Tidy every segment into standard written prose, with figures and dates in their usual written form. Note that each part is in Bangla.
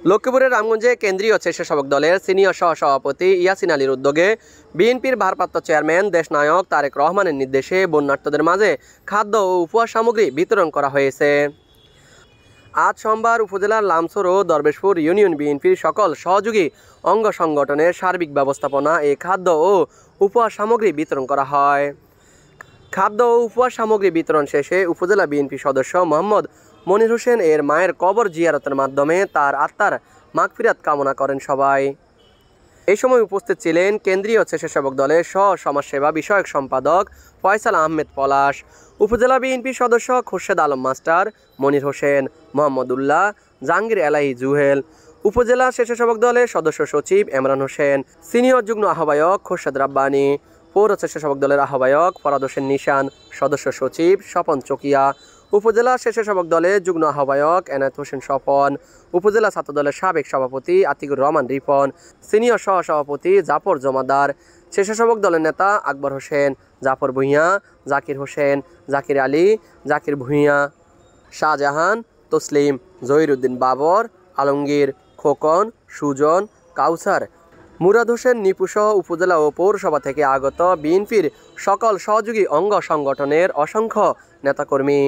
লক্ষ্মীপুরের রামগঞ্জে কেন্দ্রীয় স্বেচ্ছাসেবক দলের সিনিয়র সহসভাপতি ইয়াসিন আলীর উদ্যোগে বিএনপির ভারপ্রাপ্ত চেয়ারম্যান দেশনায়ক তারেক রহমানের নির্দেশে বন্যার্তদের মাঝে খাদ্য ও উপহার সামগ্রী বিতরণ করা হয়েছে। আজ সোমবার উপজেলার লামছড় ও দরবেশপুর ইউনিয়ন বিএনপির সকল সহযোগী অঙ্গ সংগঠনের সার্বিক ব্যবস্থাপনা এই খাদ্য ও উপহার সামগ্রী বিতরণ করা হয়। খাদ্য ও উপহার সামগ্রী বিতরণ শেষে উপজেলা বিএনপি সদস্য মোহাম্মদ মনির হোসেন এর মায়ের কবর জিয়ারতের মাধ্যমে তার আত্মার মাগফিরাত কামনা করেন সবাই। এই সময় উপস্থিত ছিলেন কেন্দ্রীয় স্বেচ্ছাসেবক দলের সমাজসেবা বিষয়ক সম্পাদক ফয়সাল আহমেদ পলাশ, উপজেলা বিএনপি সদস্য খুরশেদ আলম মাস্টার, মনির হোসেন, মোহাম্মদুল্লাহ, জাহাঙ্গীর এলাহি জুহেল, উপজেলা স্বেচ্ছাসেবক দলের সদস্য সচিব এমরান হোসেন, সিনিয়র যুগ্ম আহ্বায়ক খুরশেদ রাব্বানী, পৌর স্বেচ্ছাসেবক দলের আহ্বায়ক ফরাদ হোসেন নিশান, সদস্য সচিব স্বপন চকিয়া, উপজেলা স্বেচ্ছাসেবক দলের যুগ্ম আহ্বায়ক এনায়েত হোসেন স্বপন, উপজেলা ছাত্র দলের সাবেক সভাপতি আতিকুর রহমান রিপন, সিনিয়র সহসভাপতি জাফর জমাদার, স্বেচ্ছাসেবক দলের নেতা আকবর হোসেন, জাফর ভূঁইয়া, জাকির হোসেন, জাকির আলী, জাকির ভূঁইয়া, শাহজাহান, তসলিম, জহিরুদ্দিন বাবর, আলমগীর, খোকন, সুজন, কাউসার, মুরাদ হোসেন নিপুসহ উপজেলা ও পৌরসভা থেকে আগত বিএনপির সকল সহযোগী অঙ্গ সংগঠনের অসংখ্য নেতাকর্মী।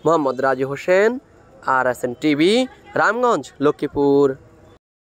Mohammad Raju Hossain, RSN TV, Ramganj, Lakshmipur.